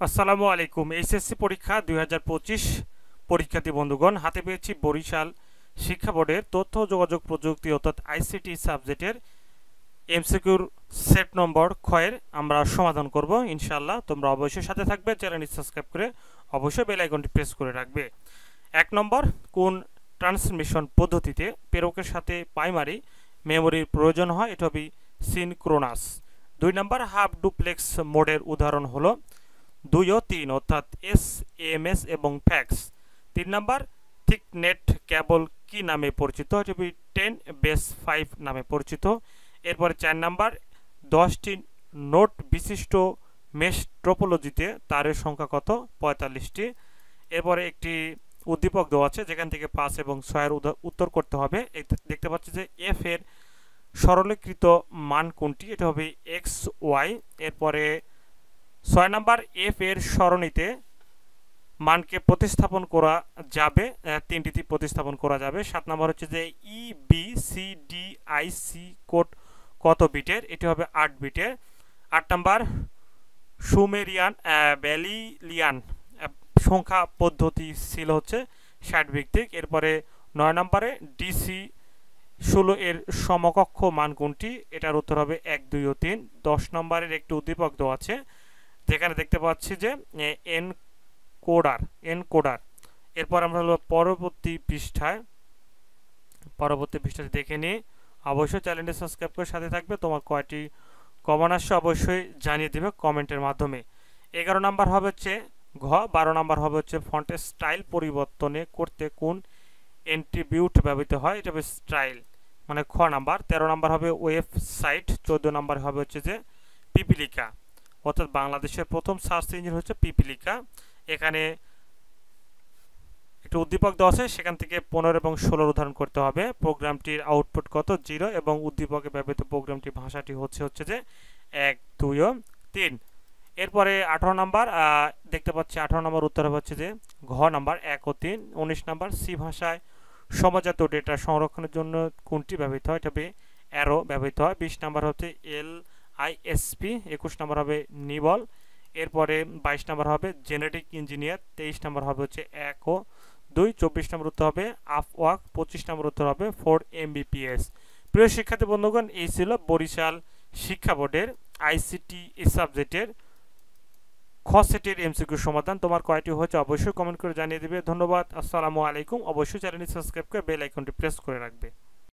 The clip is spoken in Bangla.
আসসালামু আলাইকুম। এইচএসসি পরীক্ষা 2025 পরীক্ষার্থী বন্ধুগণ, হাতে পেয়েছি বরিশাল শিক্ষা বোর্ডের তথ্য ও যোগাযোগ প্রযুক্তি অর্থাৎ আইসিটি সাবজেক্টের এমসিকিউর সেট নম্বর ক্ষয়ের আমরা সমাধান করব ইনশাআল্লাহ। তোমরা অবশ্যই সাথে থাকবে, চ্যানেলটি সাবস্ক্রাইব করে অবশ্যই বেল আইকনটি প্রেস করে রাখবে। 1 নম্বর, কোন ট্রান্সমিশন পদ্ধতিতে প্রেরকের সাথে প্রাইমারি মেমোরির প্রয়োজন হয়? এটা হবে সিনক্রোনাস। 2 নম্বর, হাফ ডুপ্লেক্স মোডের উদাহরণ হলো 2 ও 3 অর্থাৎ এসএমএস এবং ফ্যাক্স। 3 নম্বর, থিকনেট কেবল কি নামে পরিচিত? এটা হবে 10 বেস 5 নামে পরিচিত। এরপরে 4 নম্বর, 10টি নোট বিশিষ্ট মেশ ট্রোপোলজিতে তারের সংখ্যা কত? 45টি। এরপরে একটি উদ্দীপক দেওয়া আছে যেখান থেকে 5 এবং 6 এর উত্তর করতে হবে। দেখতে পাচ্ছি যে এফ এর সরলীকৃত মান কোনটি? এটা হবে এক্স ওয়াই। এরপরে 6 নম্বর, এফ এর সরণিতে মানকে প্রতিস্থাপন করা যাবে, তিনটিতে প্রতিস্থাপন করা যাবে। 7 নম্বর হচ্ছে যে E B C D I C code কত বিটের? এটি হবে 8 বিটের। 8 নম্বর, সুমেরিয়ান ব্যালিলিয়ান সংখ্যা পদ্ধতি ছিল হচ্ছে 60 ভিত্তিক। এরপরে 9 নম্বরে ডিসি 16 এর সমকক্ষ মান কোনটি? এটার উত্তর হবে 1 2 ও 3। 10 নম্বরের একটি উদ্দীপক দেওয়া আছে যেখানে দেখতে পাচ্ছি যে এনকোডার। এরপর আমরা হলো পরবর্তী পৃষ্ঠায় দেখে নিই। অবশ্যই চ্যানেলটি সাবস্ক্রাইব করে সাথে থাকবে। তোমার কয়টি কমন আসছে অবশ্যই জানিয়ে দিবে কমেন্টের মাধ্যমে। 11 নম্বর হবে হচ্ছে ঘ। 12 নম্বর হবে হচ্ছে ফন্টের স্টাইল পরিবর্তনে করতে কোন এন্ট্রিবিউট ব্যবহৃত হয়? এটা হবে স্টাইল, মানে খ নাম্বার। 13 নম্বর হবে ওয়েবসাইট। 14 নম্বর হবে হচ্ছে যে পিপিলিকা, অর্থাৎ বাংলাদেশের প্রথম সার্চ ইঞ্জিন হচ্ছে পিপিলিকা। এখানে একটু উদ্দীপক দেওয়া আছে, সেখান থেকে 15 এবং 16 উদাহরণ করতে হবে। প্রোগ্রামটির আউটপুট কত? 0 এবং উদ্দীপকে ব্যবহৃত প্রোগ্রামটির ভাষাটি হচ্ছে যে 1 2 ও 3। এরপরে 18 নাম্বার দেখতে পাচ্ছি 18 নম্বর উত্তর হচ্ছে যে ঘ নাম্বার 1 ও 3। 19 নাম্বার, সি ভাষায় সমাজাত ডেটা সংরক্ষণের জন্য কোনটি ব্যবহৃত হয়? এটা হবে অ্যারো ব্যবহৃত হয়। 20 নাম্বার হচ্ছে LISP। 21 নাম্বার হবে নিবল। এরপরে 22 নাম্বার হবে জেনেটিক ইঞ্জিনিয়ার। 23 নাম্বার হবে হচ্ছে 1 ও 2। 24 নম্বর উত্তর হবে আপওয়ার্ক। 25 নম্বর উত্তর হবে 4 MBPS। প্রিয় শিক্ষার্থী বন্ধুগণ, এই ছিল বরিশাল শিক্ষা বোর্ডের আইসিটি সাবজেক্টের খ সেটের এমসিকিউ সমাধান। তোমার কয়টি হয়েছে অবশ্যই কমেন্ট করে জানিয়ে দিবে। ধন্যবাদ। আসসালামু আলাইকুম। অবশ্যই চ্যানেলটি সাবস্ক্রাইব করে বেল আইকনটি প্রেস করে রাখবে।